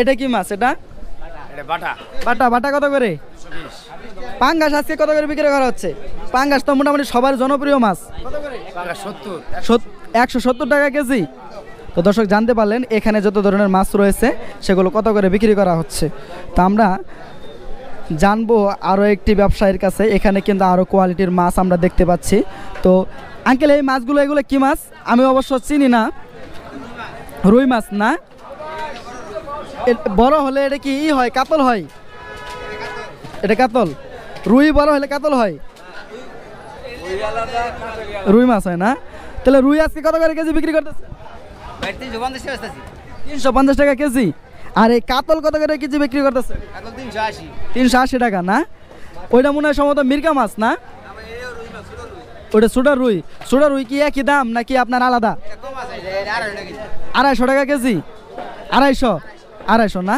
এটা কি মাছ? এটা বাটা বাটা। বাটা কত করে? পাঙ্গাস আজকে কত করে বিক্রি করা হচ্ছে? পাঙ্গাস তো মোটামুটি সবার জনপ্রিয় মাছ। 170 টাকা কেজি। তো দর্শক জানতে পারলেন এখানে যত ধরনের মাছ রয়েছে সেগুলো কত করে বিক্রি করা হচ্ছে। তো আমরা জানবো আরও একটি ব্যবসায়ীর কাছে। এখানে কিন্তু আরও কোয়ালিটির মাছ আমরা দেখতে পাচ্ছি। তো আঙ্কেল, এই মাছগুলো এগুলো কি মাছ? আমি অবশ্য চিনি না। রুই মাছ না? বড় হলে এটা কি হয়? কাতল হয়? এটা কাতল। রুই বড় হলে কাতল হয়? রুই মাছ হয় না? তাহলে রুই আজকে কত করে কেজি বিক্রি করতেছে? 350 টাকা কেজি। আর এই কাতল কত করে কেজি বিক্রি করতেছে? 380 টাকা না? ওইটা মনে হয় সম্ভবত মির্কা মাছ না? ওইটা ছোটা রুই। ছোটা রুই কি একই দাম নাকি আপনার আলাদা? 250 টাকা কেজি। 250 না?